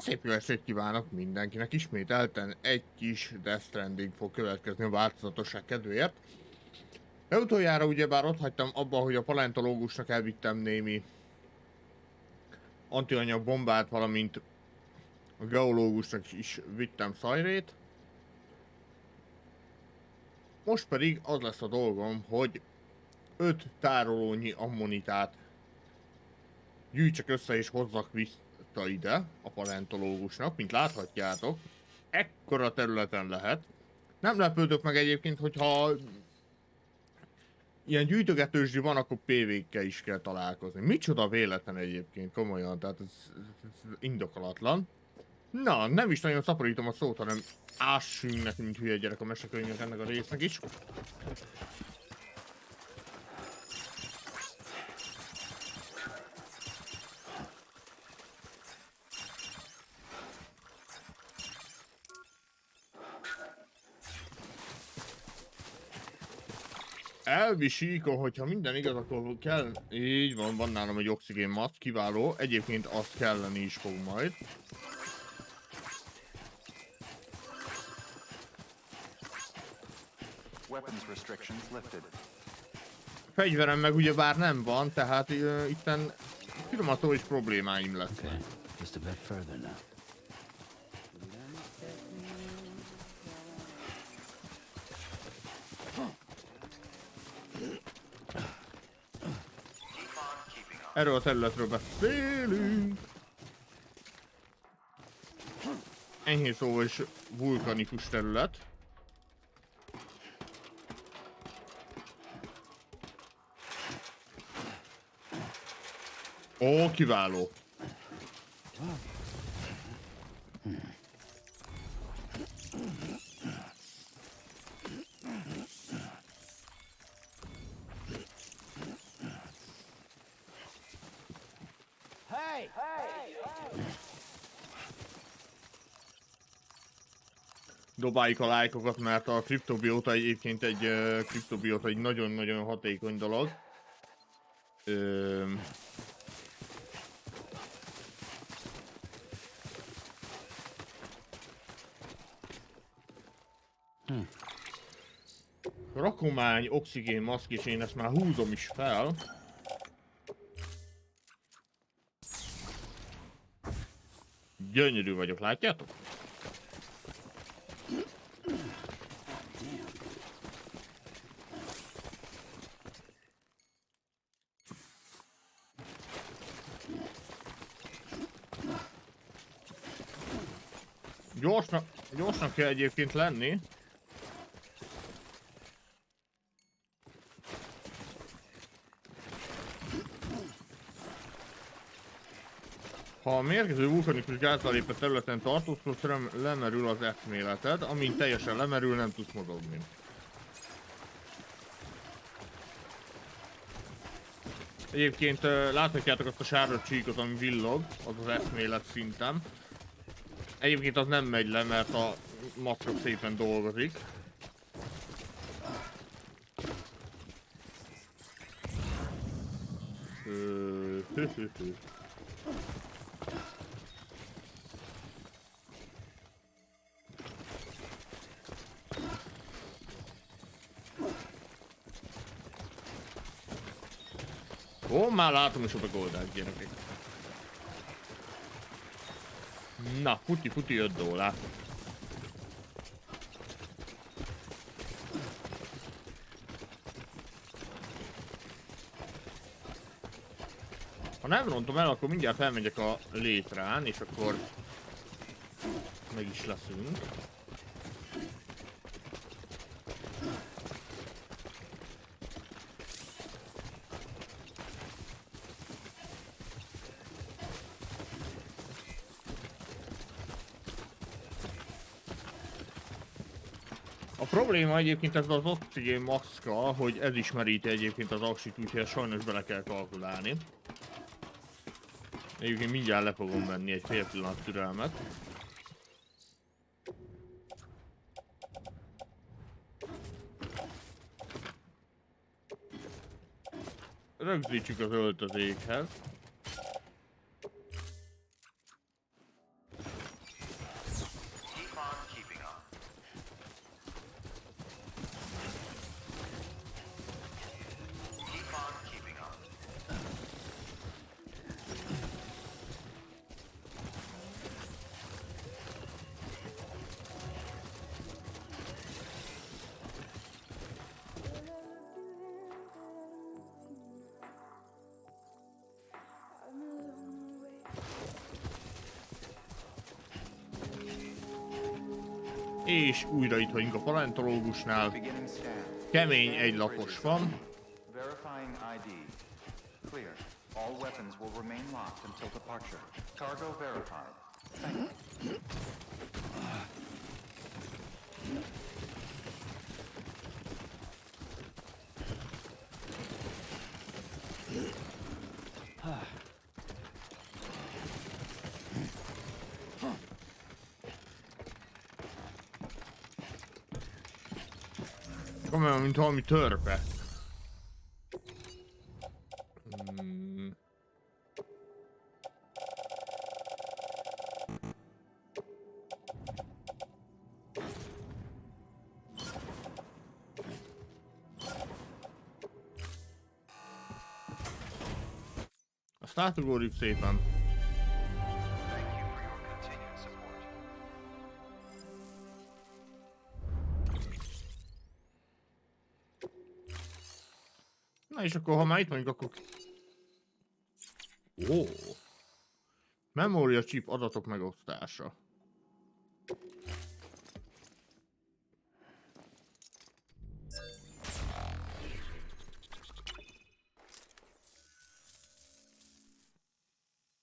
Szép jó estét kívánok mindenkinek, ismételten egy kis Death Stranding fog következni a változatosság kedvéért. De utoljára ugyebár ott hagytam abba, hogy a paleontológusnak elvittem némi antianyag bombát, valamint a geológusnak is vittem szajrét. Most pedig az lesz a dolgom, hogy 5 tárolónyi ammonitát gyűjtsek össze és hozzak vissza ide a paleontológusnak, mint láthatjátok. Ekkora területen lehet. Nem lepődök meg egyébként, hogyha ilyen gyűjtögetősdi van, akkor PV-kkel is kell találkozni. Micsoda véletlen egyébként, komolyan, tehát ez indokolatlan. Na, nem is nagyon szaporítom a szót, hanem ássünk neki, mint hülye gyerek a mesekönyvnek ennek a résznek is. Elvisíkon, hogyha minden igaz, akkor kell... Így van nálam egy oxigénmaszk, kiváló. Egyébként azt kelleni is fog majd. Fegyverem meg ugyebár nem van, tehát itten finomató is problémáim lesznek. Erről a területről beszélünk. Enyhén szóval is vulkanikus terület. Ó, kiváló. Dobáljuk a lájkokat, mert a kriptobióta egyébként egy nagyon-nagyon hatékony dolog. Rakomány, oxigén, maszk, és én ezt már húzom is fel. Gyönyörű vagyok, látjátok? Gyorsnak kell egyébként lenni. Ha a mérgező vulkanikus gázzal lépett területen tartózkodsz, lemerül az eszméleted, amint teljesen lemerül, nem tudsz mozogni. Egyébként láthatjátok azt a sárga csíkot, ami villog, az az eszmélet szintem. Egyébként az nem megy le, mert a maszkok szépen dolgozik. Ó, már látom is a megoldás, gyerekek. Na, futi 5 dollár. Ha nem rontom el, akkor mindjárt felmegyek a létrán, és akkor meg is leszünk. A probléma egyébként ez az oxigén maszka, hogy ez ismeríti egyébként az aksit, úgyhogy sajnos bele kell kalkulálni. Egyébként mindjárt le fogom venni egy fél pillanat türelmet. Rögzítsük az öltözékhez. És újra itt vagyunk a paleontológusnál. Kemény egylapos van. Olyan, mint valami törpe. Azt átugorjuk szépen. Na és akkor, ha már itt vagyunk, akkor... Ó! Memória chip adatok megosztása.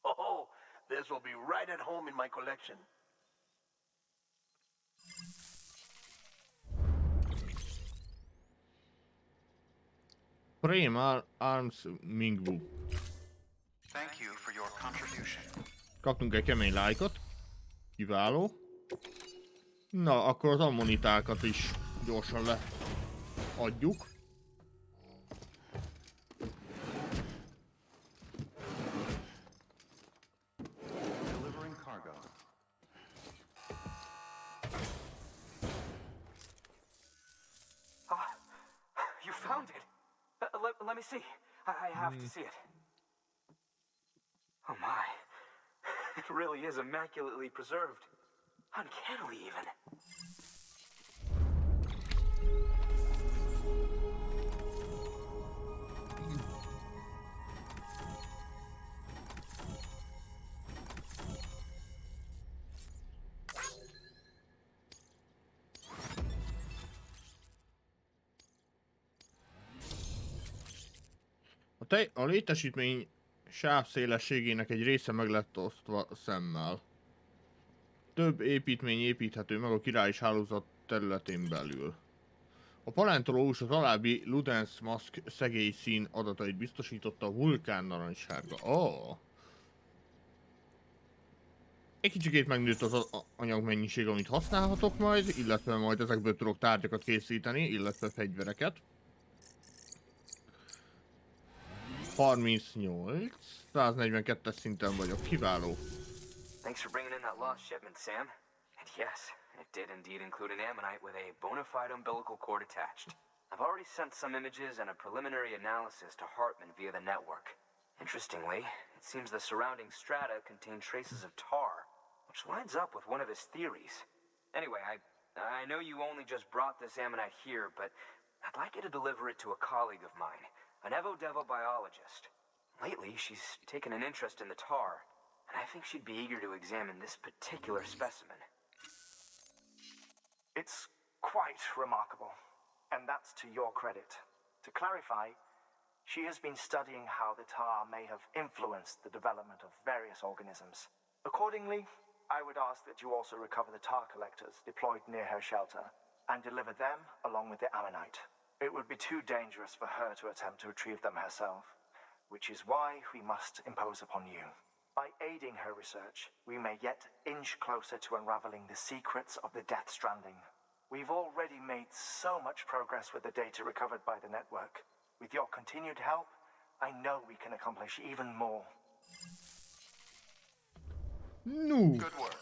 Oh, this will be right at home in my collection. Prém Arms Mingwu. Thank you for your contribution. Kaptunk egy kemény lájkot. Kiváló. Na, akkor az ammonitákat is gyorsan leadjuk. Delivering cargo. You found it. Let me see. I have to see it. Oh my. It really is immaculately preserved. Uncannily even. A létesítmény sávszélességének egy része meg lett osztva szemmel. Több építmény építhető meg a királyi hálózat területén belül. A paleontológus az alábbi Ludens Mask szegély szín adatait biztosította a vulkán narancssárga. Oh. Egy kicsikét megnőtt az anyagmennyiség, amit használhatok majd, illetve majd ezekből tudok tárgyakat készíteni, illetve fegyvereket. 38, 142-es szinten vagyok, kiváló. Thanks for bringing in that lost shipment, Sam. And yes, it did indeed include an ammonite with a bona fide umbilical cord attached. I've already sent some images and a preliminary analysis to Hartman via the network. Interestingly, it seems the surrounding strata contain traces of tar, which lines up with one of his theories. Anyway, I know you only just brought this ammonite here, but I'd like you to deliver it to a colleague of mine, an Evo-Devo biologist. Lately, she's taken an interest in the tar, and I think she'd be eager to examine this particular specimen. It's quite remarkable, and that's to your credit. To clarify, she has been studying how the tar may have influenced the development of various organisms. Accordingly, I would ask that you also recover the tar collectors deployed near her shelter and deliver them along with the ammonite. It would be too dangerous for her to attempt to retrieve them herself, which is why we must impose upon you. By aiding her research, we may yet inch closer to unraveling the secrets of the Death Stranding. We've already made so much progress with the data recovered by the network. With your continued help, I know we can accomplish even more. No. Good work.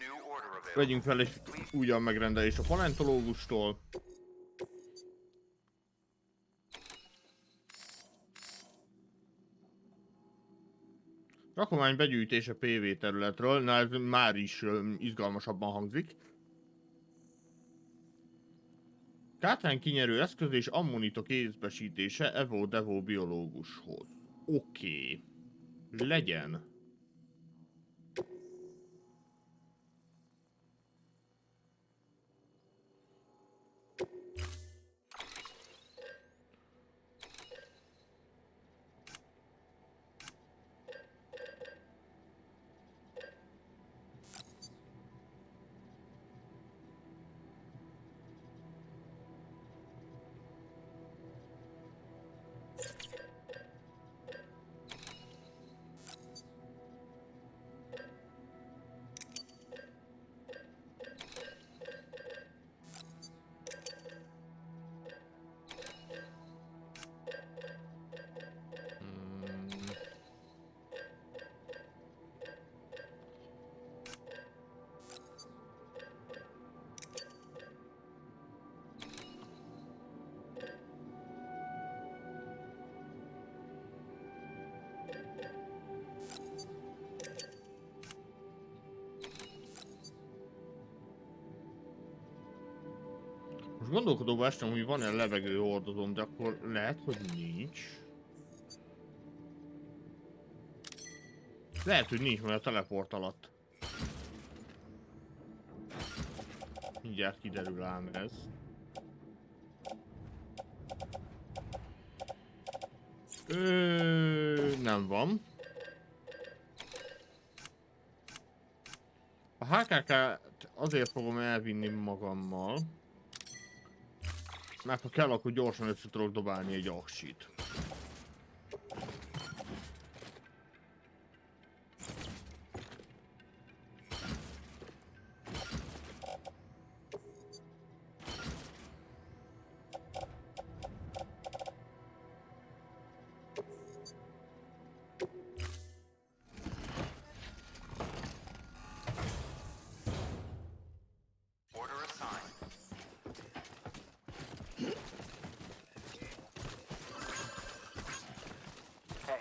New order available. Vegyünk fel egy újabb megrendelést a paleontológustól. Rakomány begyűjtése PV területről, na ez már is izgalmasabban hangzik. Kátrány kinyerő eszköz és ammonita kézbesítése Evo-Devo biológushoz. Oké. Legyen. Gondolkodóban estem, hogy van-e levegő hordozom, de akkor lehet, hogy nincs. Lehet, hogy nincs, mert a teleport alatt. Mindjárt kiderül ám ez. Nem van. A HKK-t azért fogom elvinni magammal, mert ha kell, akkor gyorsan össze tudok dobálni egy aksit. Hey,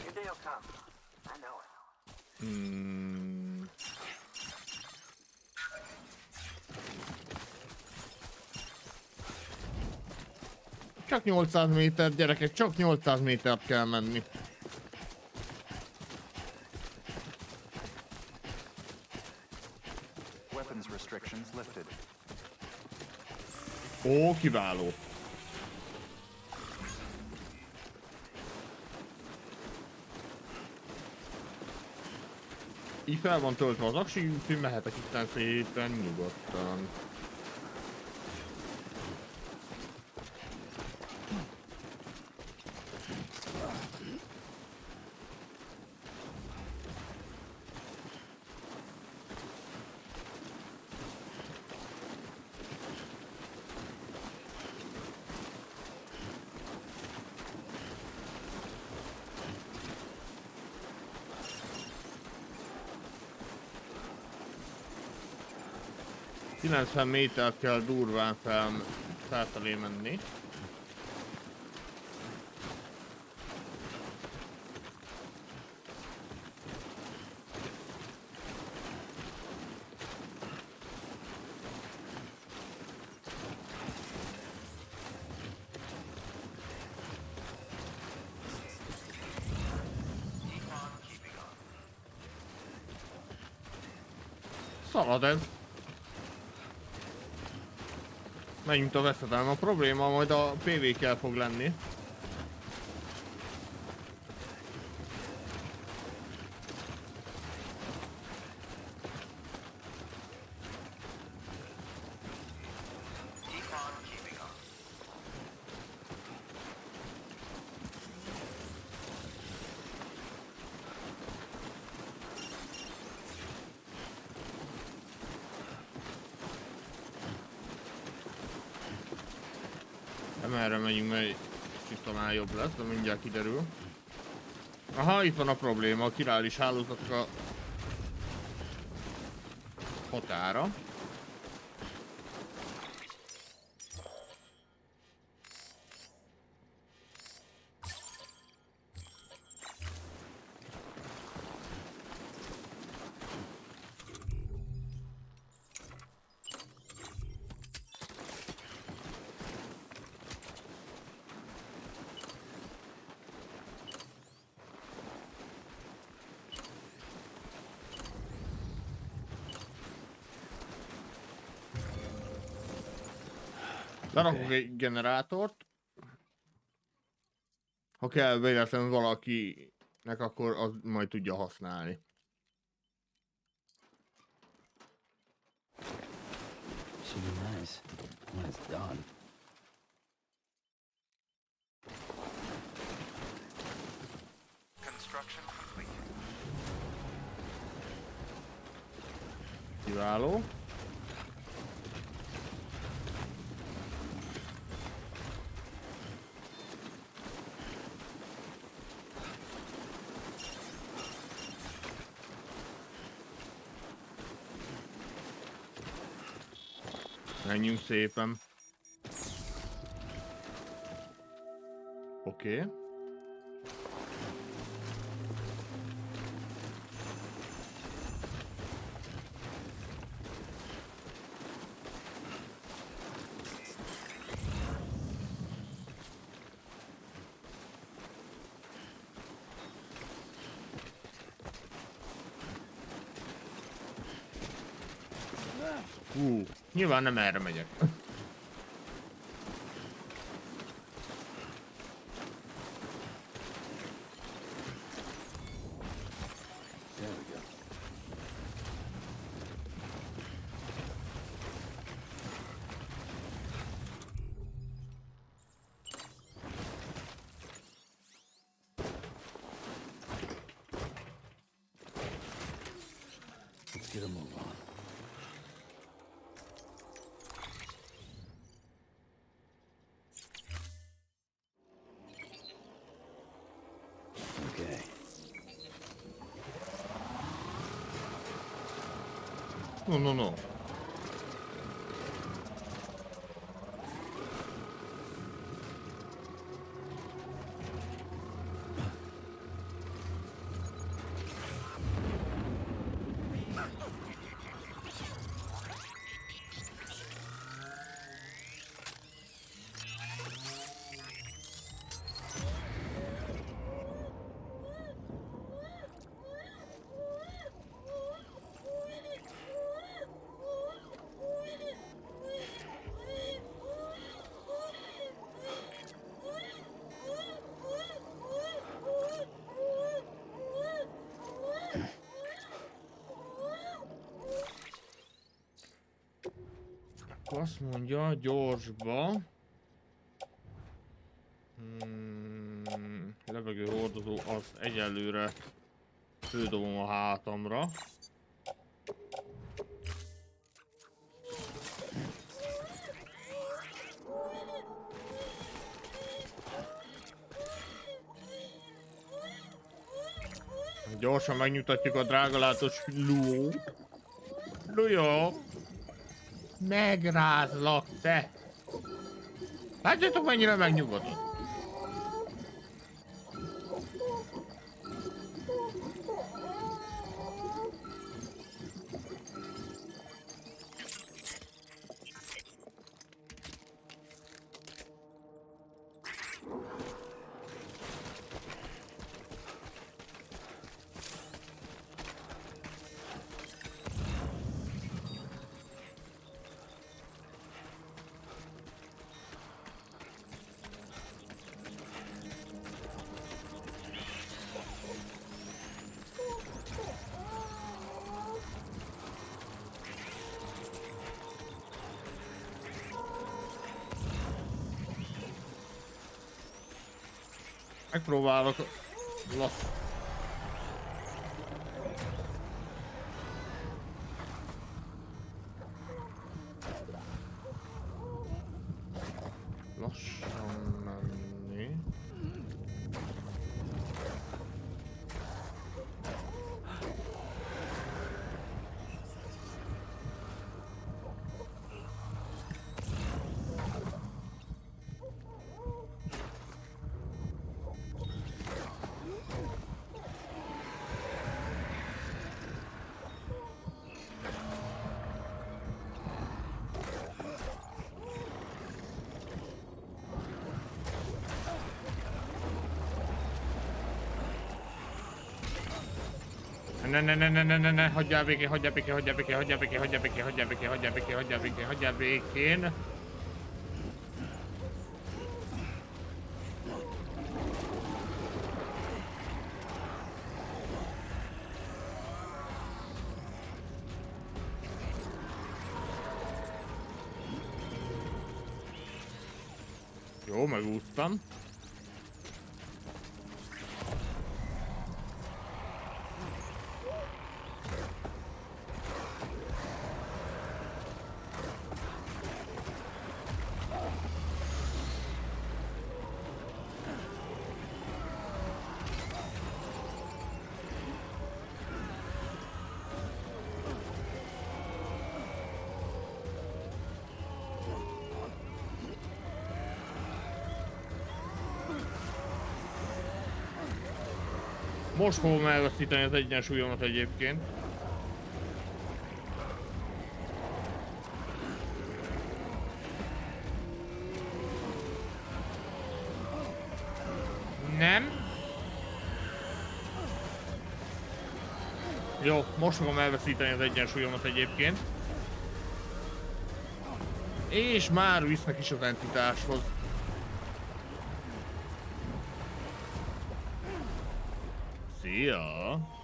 your day will come. I know it. Csak 800 méter, gyerekek, csak 800 métert kell menni. Weapons restrictions lifted. Ó, kiváló. Így fel van töltve az aksi, úgyhogy mehetek itten szépen nyugodtan. ...90 métert kell durván felfelé menni. Szalad ez. Menjünk a veszedelem. A probléma majd a PV-kkel fog lenni. Erre megyünk, mert kicsit talán jobb lesz, de mindjárt kiderül. Aha, itt van a probléma, a királis hálózatok a határa. Lerakok egy generátort. Ha kell véletlenül valakinek, akkor az majd tudja használni. Should be nice when it's done. Construction complete. Kiváló. Menjünk szépen. Oké. Nyilván nem erre megyek. There we go. Let's get a move on. Okay. No. Azt mondja, gyorsba. Levegő hordozó az egyelőre fődobom a hátamra. Gyorsan megnyugtatjuk a drágalátos lót. Lujó! Megrázlak, te! Látjátok, mennyire megnyugodott? Megpróbálok lassan menni. Ne, hagyjál békén, hagyjál békén. Jó, megúsztam. Most fogom elveszíteni az egyensúlyomat egyébként. Nem. Jó, most fogom elveszíteni az egyensúlyomat egyébként. És már visznek is az entitáshoz. Szia!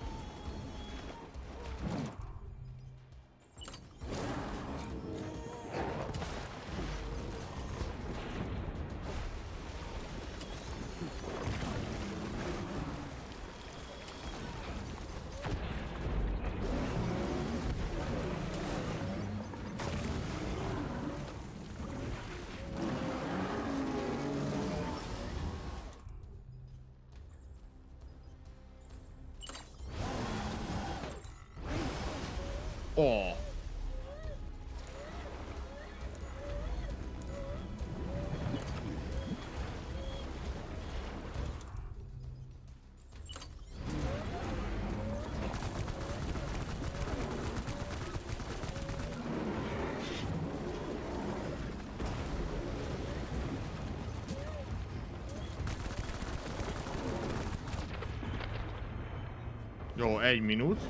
Ó. Jó, 1 minút.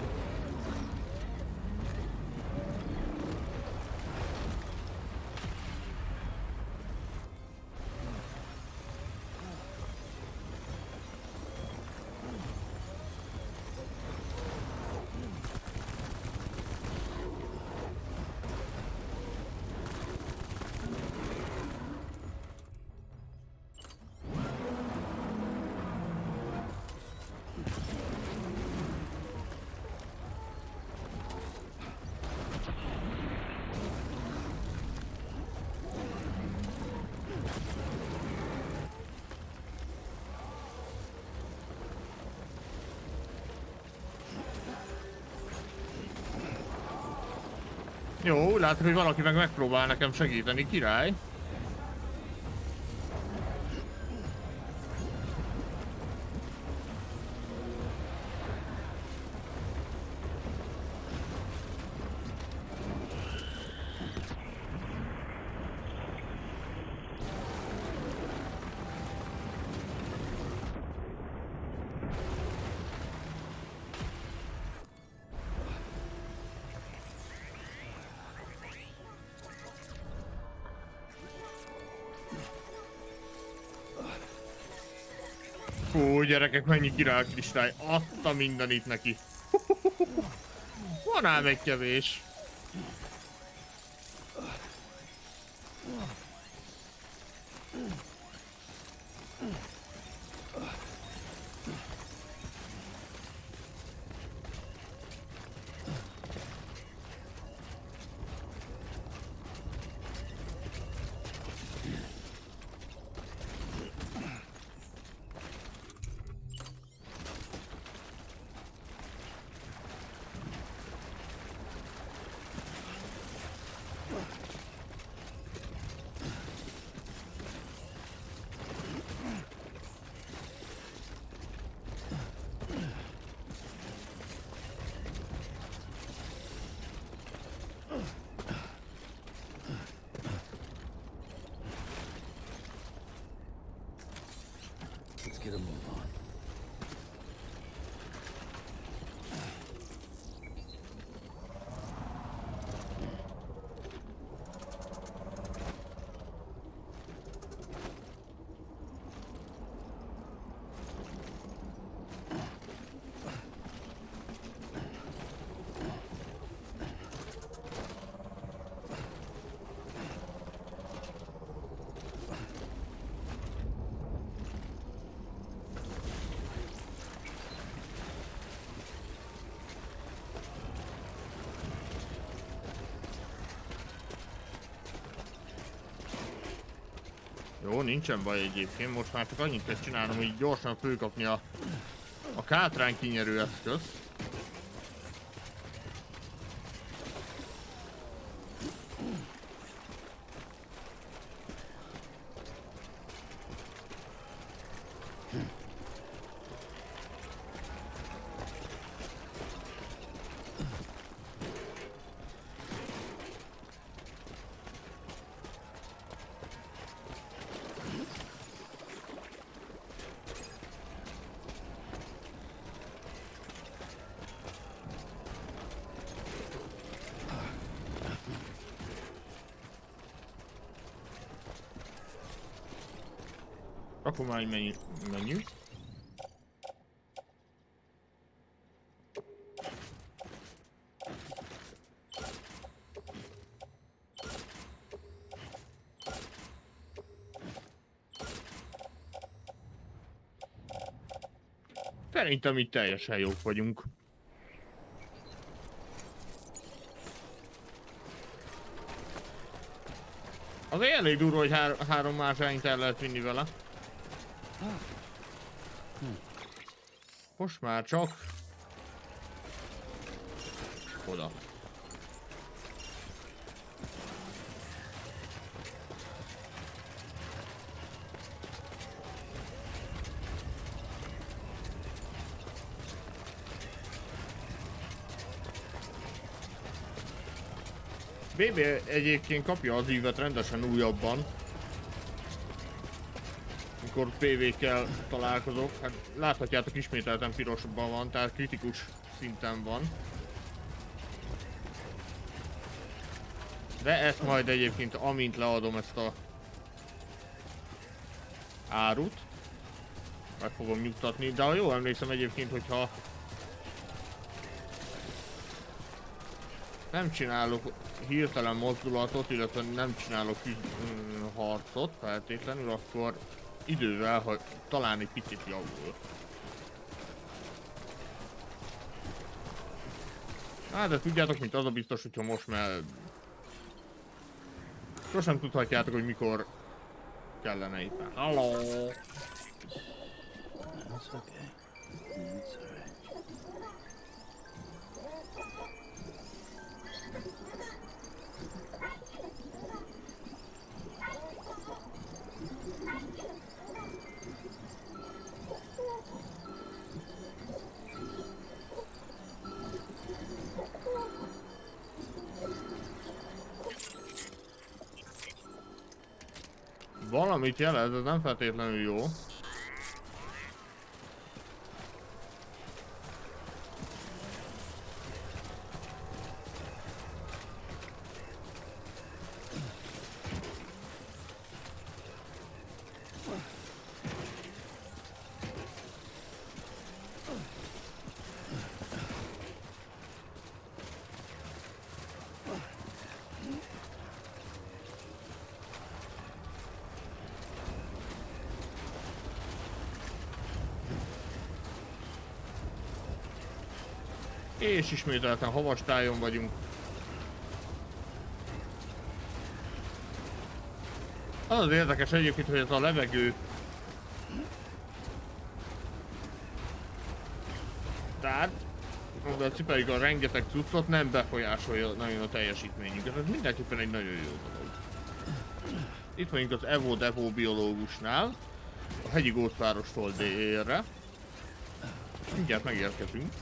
Jó, látom, hogy valaki meg megpróbál nekem segíteni, király. Hú, gyerekek, mennyi király kristály. Adta mindenit neki. Van ám egy kevés. Let's get a move on. Jó, nincsen baj egyébként, most már csak annyit kell csinálnom, hogy gyorsan fölkapni a kátrán kinyerő eszközt. Rakomány menü. Szerintem itt teljesen jók vagyunk. Azért elég durva, hogy három mázsányt el lehet vinni vele. Most már csak... oda. BB egyébként kapja az ívet rendesen újabban. Mikor PV-kkel találkozok, hát láthatjátok, ismételten pirosban van, tehát kritikus szinten van. De ezt majd egyébként, amint leadom ezt a árut, meg fogom nyugtatni, de ha jól emlékszem egyébként, hogyha nem csinálok hirtelen mozdulatot, illetve nem csinálok harcot feltétlenül, akkor idővel, ha talán egy picit javul. Hát de tudjátok, mint az a biztos, hogyha most már... sosem tudhatjátok, hogy mikor kellene éppen. Halló! That's okay. That's alright. Valamit jelez, ez nem feltétlenül jó. És ismételten havastájon vagyunk. Az az érdekes egyébként, hogy ez a levegő... tehát, amivel cipeljük a rengeteg cuccot, nem befolyásolja nagyon a teljesítményünket. Ez mindenképpen egy nagyon jó dolog. Itt vagyunk az Evo biológusnál, a hegyi gótvárostól délre. És mindjárt megérkezünk.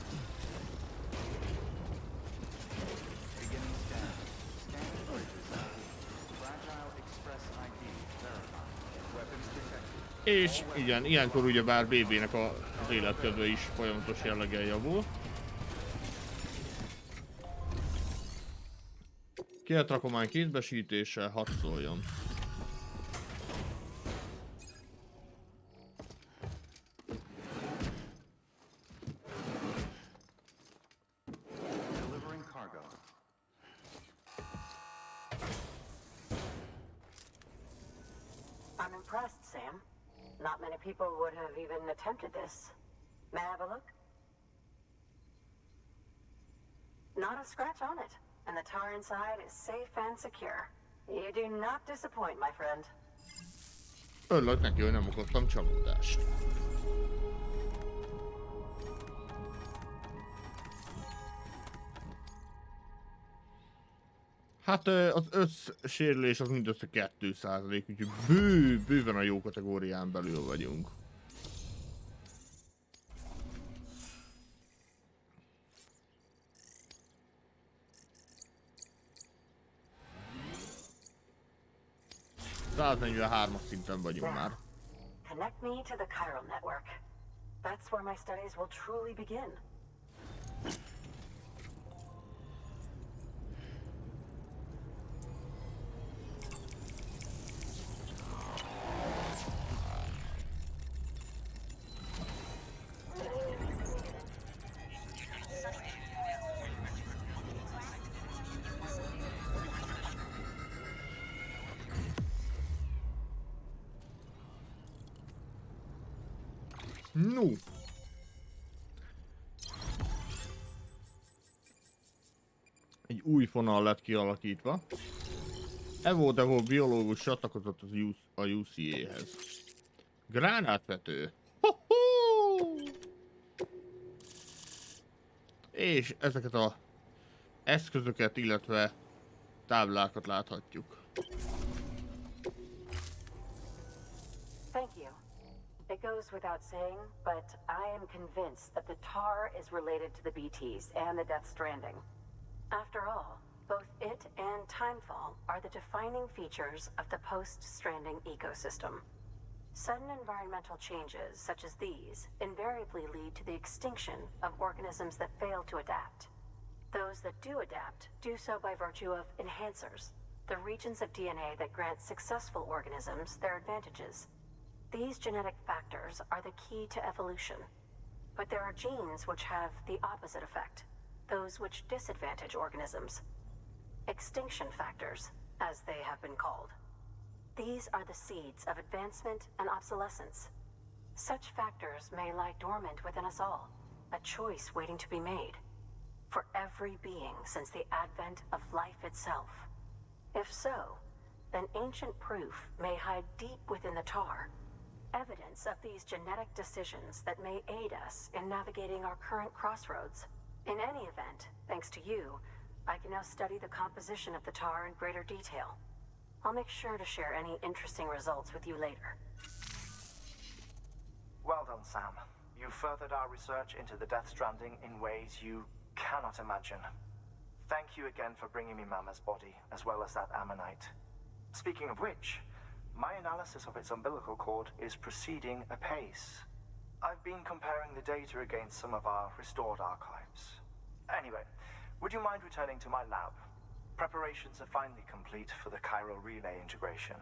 És igen, ilyenkor ugyebár BB-nek az életkedve is folyamatos jelleggel javul. Kért rakomány kézbesítése, hadd szóljon. Delivering cargo. I'm impressed, Sam. Not many people would have even attempted this. May I have a look? Not a scratch on it, and the tar inside is safe and secure. You do not disappoint, my friend. Örülök neki, hogy nem okoztam csalódást. Hát az összsérülés az mindössze 2%, úgyhogy bőven a jó kategórián belül vagyunk. ...143-as szinten vagyunk már. Connect me to the chiral network. That's where my studies will truly begin. No. Egy új fonal lett kialakítva. Evo Devo biológus csatlakozott a UCA-hez. Gránátvető. Ho-ho! És ezeket a eszközöket, illetve táblákat láthatjuk. Thank you. It goes without saying, but I am convinced that the tar is related to the BTs and the Death Stranding. After all, both it and Timefall are the defining features of the post-Stranding ecosystem. Sudden environmental changes such as these invariably lead to the extinction of organisms that fail to adapt. Those that do adapt do so by virtue of enhancers, the regions of DNA that grant successful organisms their advantages. These genetic factors are the key to evolution. But there are genes which have the opposite effect, those which disadvantage organisms. Extinction factors, as they have been called. These are the seeds of advancement and obsolescence. Such factors may lie dormant within us all, a choice waiting to be made. For every being since the advent of life itself. If so, then ancient proof may hide deep within the tar. Evidence of these genetic decisions that may aid us in navigating our current crossroads. In any event, thanks to you, I can now study the composition of the tar in greater detail. I'll make sure to share any interesting results with you later. Well done, Sam. You furthered our research into the Death Stranding in ways you cannot imagine. Thank you again for bringing me Mama's body, as well as that ammonite. Speaking of which, my analysis of its umbilical cord is proceeding apace. I've been comparing the data against some of our restored archives. Anyway, would you mind returning to my lab? Preparations are finally complete for the chiral relay integration.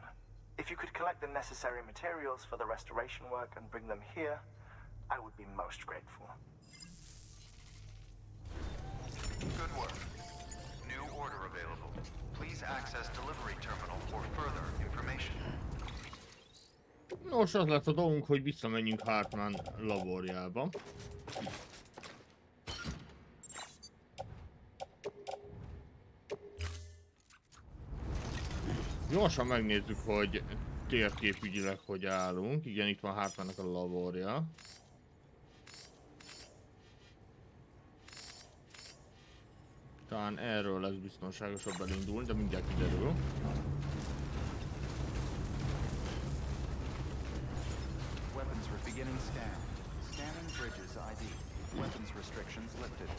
If you could collect the necessary materials for the restoration work and bring them here, I would be most grateful. Good work. New order available. Please access delivery terminal for further information. Nos, az lesz a dolgunk, hogy visszamenjünk Hartman laborjába. Gyorsan megnézzük, hogy térképügyileg hogy állunk. Igen, itt van Hartmannak a laborja. Talán erről lesz biztonságosabb elindulni, de mindjárt kiderül. Weapons were beginning scan. Scanning bridges ID. Weapons restrictions lifted.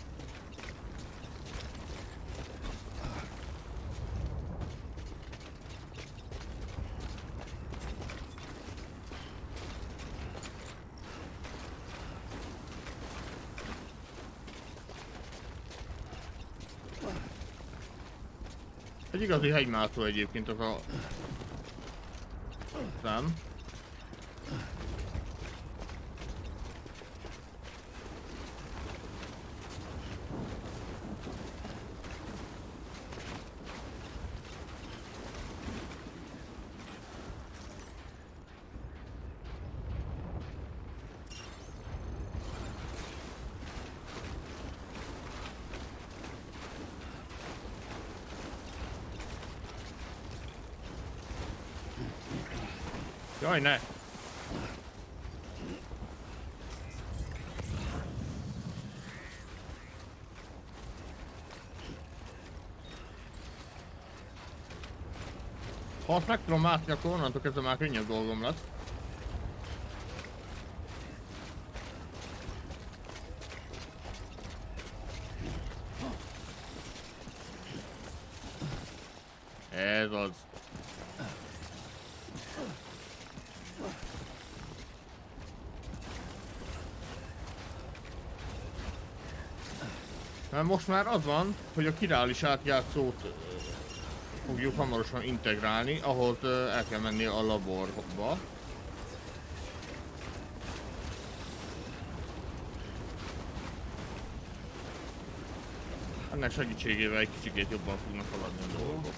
Egy igazi hegymászó egyébként az a szám. Jaj, ne! Ha azt meg tudom mászni, akkor onnantól kezdve már könnyebb dolgom lesz. Ez az. Mert most már az van, hogy a királis átjátszót fogjuk hamarosan integrálni, ahhoz el kell menni a laborba. Ennek segítségével egy kicsikét jobban fognak haladni a dolgok.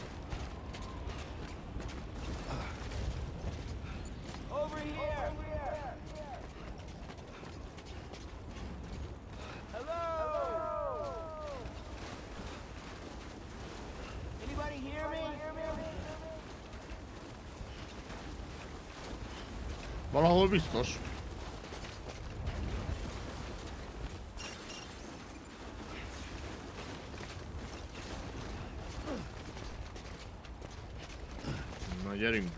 Valahol biztos. Na, gyerünk.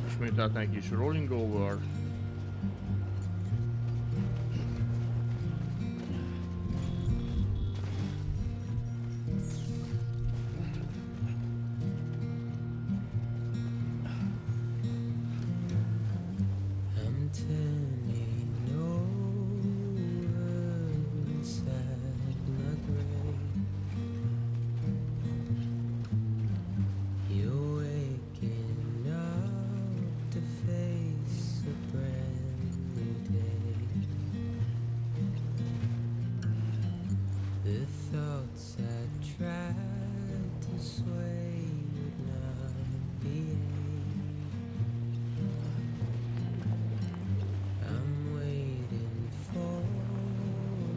Ismételten kis rolling over. I'm turning over inside my grave. You're waking up to face a brand new day. The thoughts I tried to sway would not behave. I'm waiting for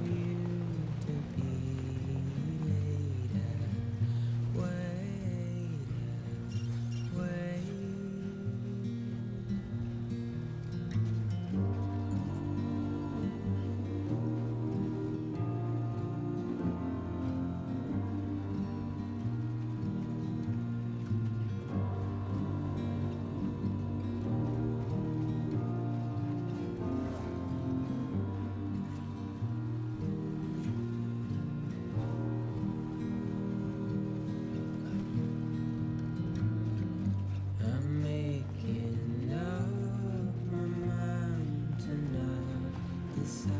you to be laid out. Wait. I'm making up my mind to not decide.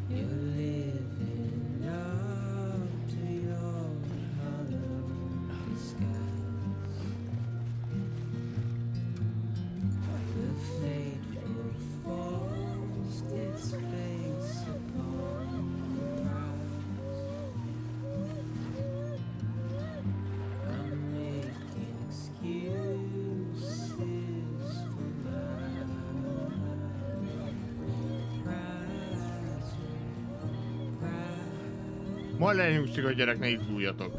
You're living up to your hollow disguise. The fateful forced its face upon the prize. I'm making excuses for my pride. Majd lenyugszik a gyerek, ne izguljatok.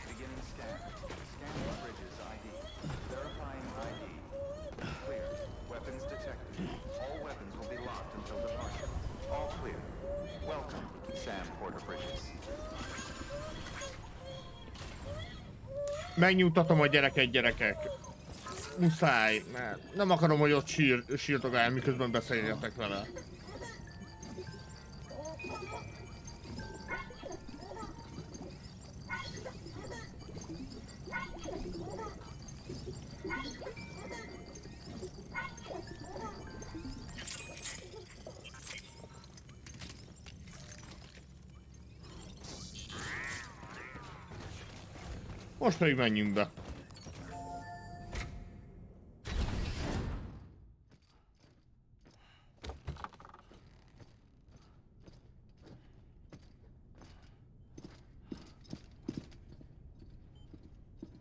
Beginning scan. Scanning bridges ID. Verifying ID. Clear. Weapons detected. All weapons will be locked until departure. All clear. Welcome, Sam Porter Bridges. Megnyugtatom a gyereket, gyerekek. Muszáj, mert nem akarom, hogy ott sírtogál, miközben beszéljetek vele. Most pedig menjünk be.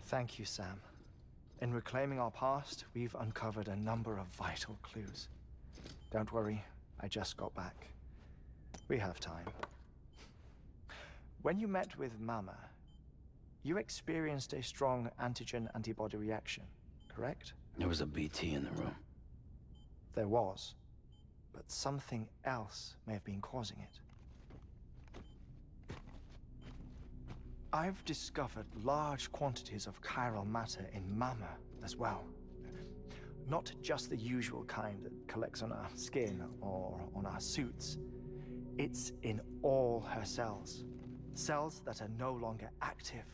Thank you, Sam. In reclaiming our past, we've uncovered a number of vital clues. Don't worry, I just got back. We have time. When you met with Mama, you experienced a strong antigen-antibody reaction, correct? There was a BT in the room. There was, but something else may have been causing it. I've discovered large quantities of chiral matter in Mama as well. Not just the usual kind that collects on our skin or on our suits. It's in all her cells. Cells that are no longer active.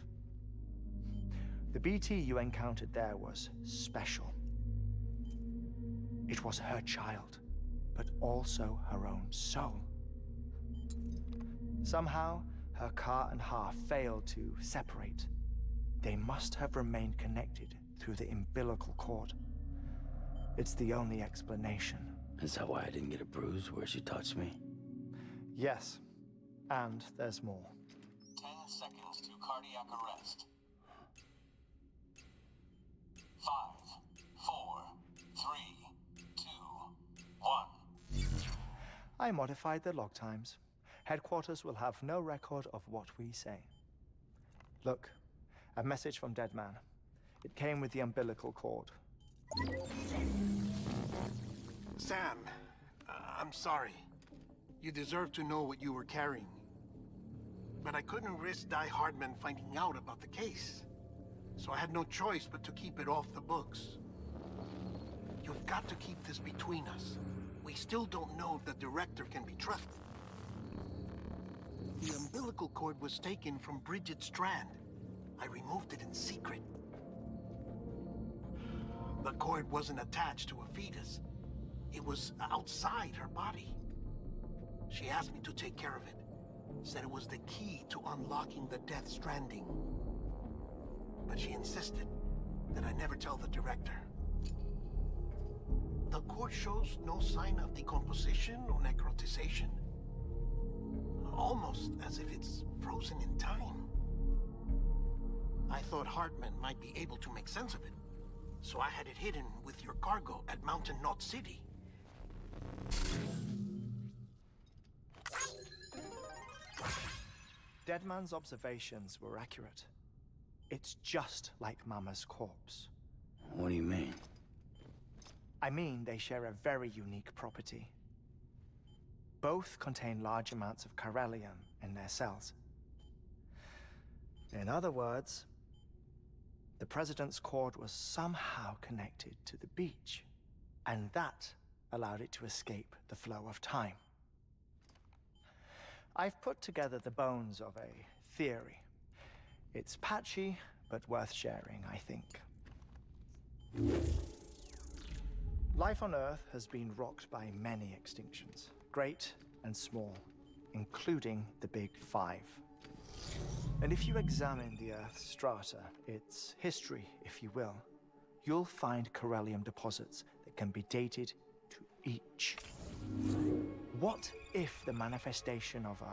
The BT you encountered there was special. It was her child, but also her own soul. Somehow, her car and half failed to separate. They must have remained connected through the umbilical cord. It's the only explanation. Is that why I didn't get a bruise where she touched me? Yes, and there's more. 10 seconds to cardiac arrest. 5, 4, 3, 2, 1. I modified the log times. Headquarters will have no record of what we say. Look, a message from Dead Man. It came with the umbilical cord. Sam, I'm sorry. You deserve to know what you were carrying. But I couldn't risk Di Hardman finding out about the case. So I had no choice but to keep it off the books. You've got to keep this between us. We still don't know if the director can be trusted. The umbilical cord was taken from Bridget Strand. I removed it in secret. The cord wasn't attached to a fetus. It was outside her body. She asked me to take care of it. Said it was the key to unlocking the Death Stranding. But she insisted that I never tell the director. The cord shows no sign of decomposition or necrotization. Almost as if it's frozen in time. I thought Hartman might be able to make sense of it, so I had it hidden with your cargo at Mountain Knot City. Deadman's observations were accurate. It's just like Mama's corpse. What do you mean? I mean, they share a very unique property. Both contain large amounts of chiralium in their cells. In other words, the President's cord was somehow connected to the beach, and that allowed it to escape the flow of time. I've put together the bones of a theory. It's patchy, but worth sharing, I think. Life on Earth has been rocked by many extinctions, great and small, including the Big Five. And if you examine the Earth's strata, its history, if you will, you'll find chiralium deposits that can be dated to each. What if the manifestation of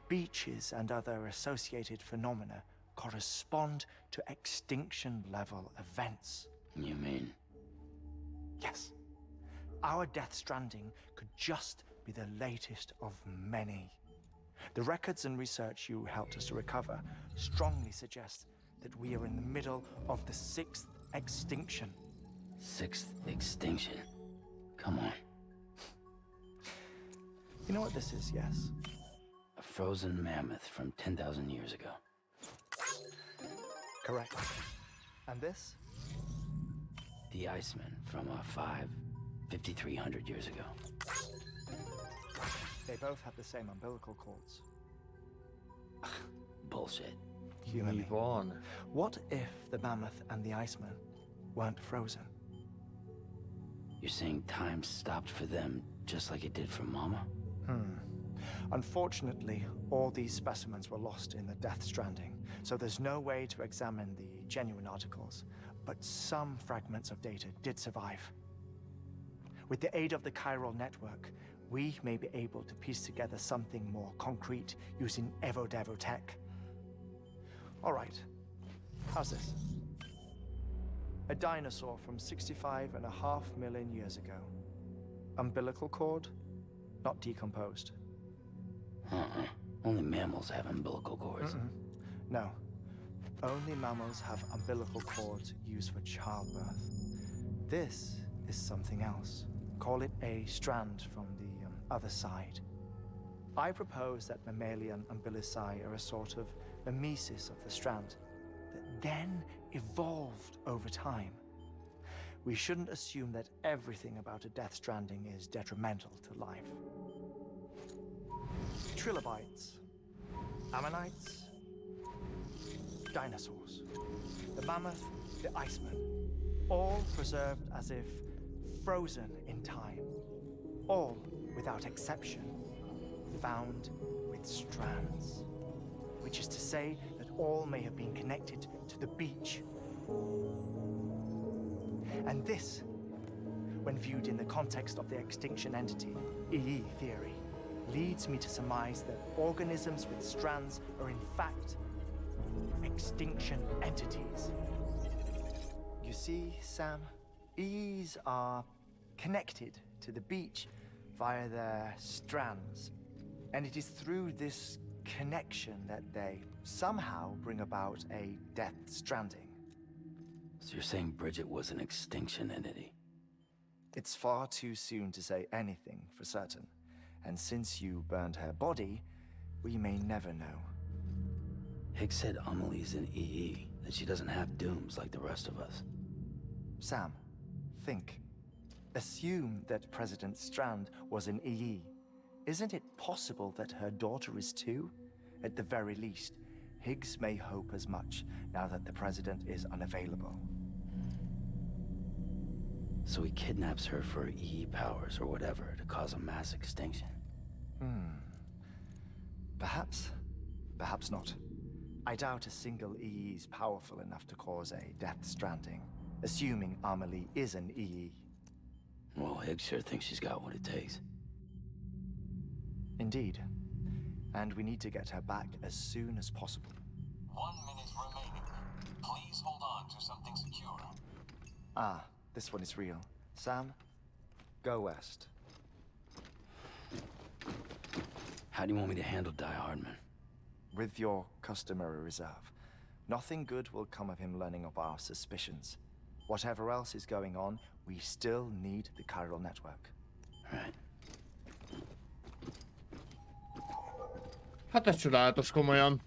beaches and other associated phenomena correspond to extinction-level events? You mean? Yes. Our Death Stranding could just be the latest of many. The records and research you helped us to recover strongly suggest that we are in the middle of the 6th extinction. 6th extinction? Come on. You know what this is, yes? A frozen mammoth from 10,000 years ago. Correct. And this? The Iceman from 5,300 years ago. They both have the same umbilical cords. Bullshit. Human. Move on. What if the mammoth and the Iceman weren't frozen? You're saying time stopped for them just like it did for Mama? Unfortunately, all these specimens were lost in the Death Stranding, so there's no way to examine the genuine articles, but some fragments of data did survive. With the aid of the chiral network, we may be able to piece together something more concrete using Evo-Devo tech. All right, how's this? A dinosaur from 65.5 million years ago. Umbilical cord, not decomposed. Only mammals have umbilical cords. No. Only mammals have umbilical cords used for childbirth. This is something else. Call it a strand from the other side. I propose that mammalian umbilici are a sort of mimesis of the strand that then evolved over time. We shouldn't assume that everything about a Death Stranding is detrimental to life. Trilobites, ammonites, dinosaurs, the mammoth, the Iceman, all preserved as if frozen in time, all without exception, found with strands, which is to say that all may have been connected to the beach. And this, when viewed in the context of the extinction entity, EE theory, leads me to surmise that organisms with strands are in fact extinction entities. You see, Sam, EEs are connected to the beach via their strands, and it is through this connection that they somehow bring about a death stranding. So you're saying Bridget was an extinction entity? It's far too soon to say anything for certain, and since you burned her body, we may never know. Higgs said Amelie's an EE, that she doesn't have dooms like the rest of us. Sam, think. Assume that President Strand was an EE. Isn't it possible that her daughter is too? At the very least, Higgs may hope as much now that the President is unavailable. So he kidnaps her for EE powers or whatever to cause a mass extinction. Perhaps. Perhaps not. I doubt a single EE is powerful enough to cause a death stranding, assuming Amelie is an EE. Well, Higgs sure thinks she's got what it takes. Indeed. And we need to get her back as soon as possible. 1 minute remaining. Please hold on to something secure. Ah, this one is real. Sam, go west. How do you want me to handle Die Hardman? With your customary reserve. Nothing good will come of him learning of our suspicions. Whatever else is going on, we still need the chiral network. Right. Hát ez csodálatos komolyan.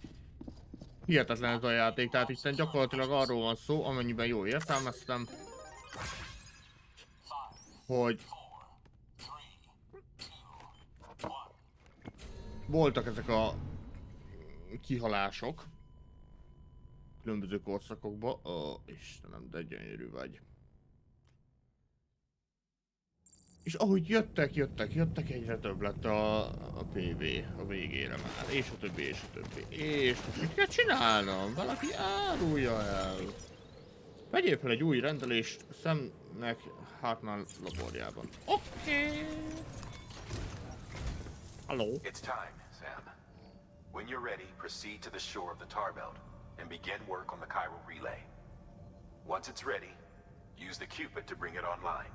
Hihetetlen ez a játék, tehát itt gyakorlatilag arról van szó, amennyiben jól értelmeztem, hogy voltak ezek a kihalások különböző korszakokban. Ó, Istenem, de gyönyörű vagy. És ahogy jöttek, egyre több lett a PV a végére már, és a többi, és a többi. És most mit kell csinálnom? Valaki árulja el. Vegyél fel egy új rendelést Samnek Hartman laborjában. Oké. Hello. It's time, Sam. When you're ready, proceed to the shore of the tar belt and begin work on the chiral relay. Once it's ready, use the Cupid to bring it online.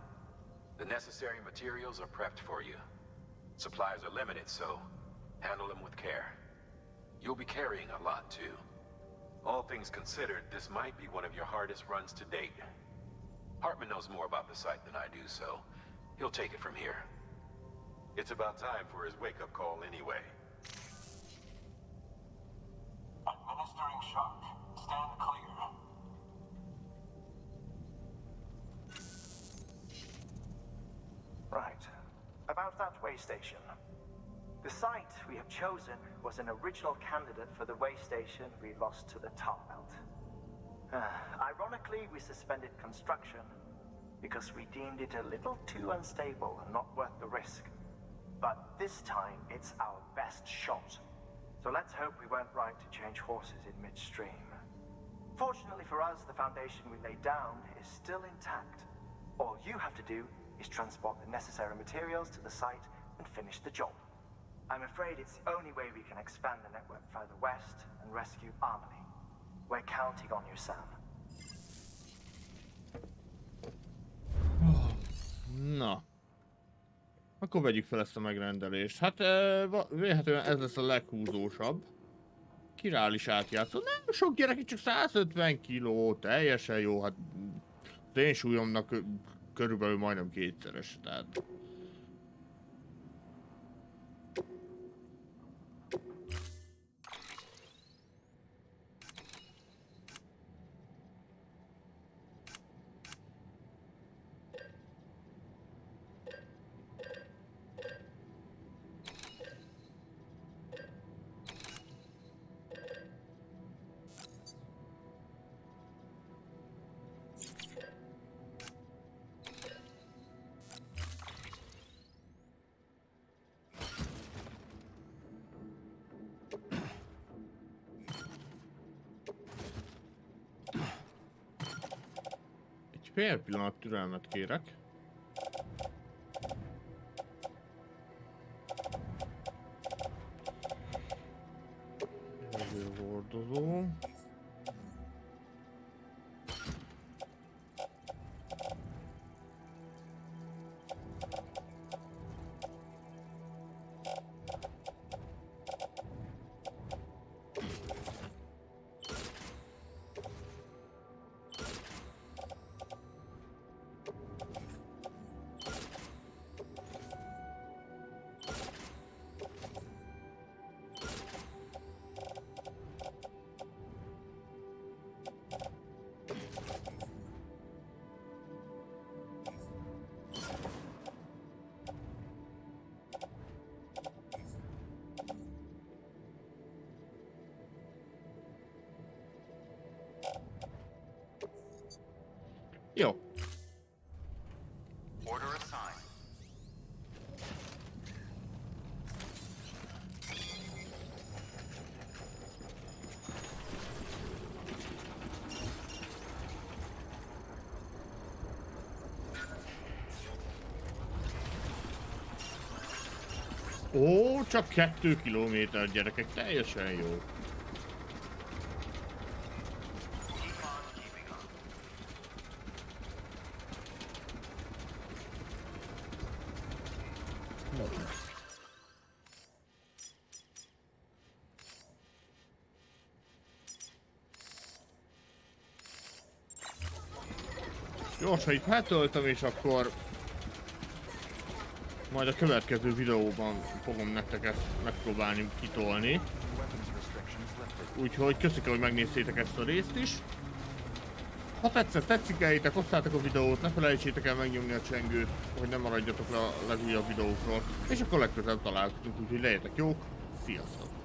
The necessary materials are prepped for you. Supplies are limited, so handle them with care. You'll be carrying a lot, too. All things considered, this might be one of your hardest runs to date. Hartman knows more about the site than I do, so he'll take it from here. It's about time for his wake-up call anyway. Administering shock. Stand clear. Right. About that way station. The site we have chosen was an original candidate for the way station we lost to the tar belt. Ironically, we suspended construction because we deemed it a little too unstable and not worth the risk. But this time, it's our best shot. So let's hope we weren't right to change horses in midstream. Fortunately for us, the foundation we laid down is still intact. All you have to do is transport the necessary materials to the site and finish the job. I'm afraid it's the only way we can expand the network further west and rescue Amelie. We're counting on you, Sam. Na. Akkor vegyük fel ezt a megrendelést. Hát vélhetően ez lesz a leghúzósabb. Királ is átjátszol. Nem sok gyerek, itt csak 150 kiló, teljesen jó. Hát az én súlyomnak körülbelül majdnem kétszeres, tehát... Egy pillanat türelmet kérek. Hordozó. Jó. Order assigned. Ó, csak 2 kilométer, gyerekek, teljesen jó. Gyorsan itt feltöltöm, és akkor majd a következő videóban fogom nektek ezt megpróbálni kitolni. Úgyhogy köszönöm, hogy megnéztétek ezt a részt is. Ha tetszett, tetszik-e, osszátok a videót, ne felejtsétek el megnyomni a csengőt, hogy ne maradjatok le a legújabb videókról. És akkor legközelebb találkozunk, úgyhogy legyetek jók, sziasztok!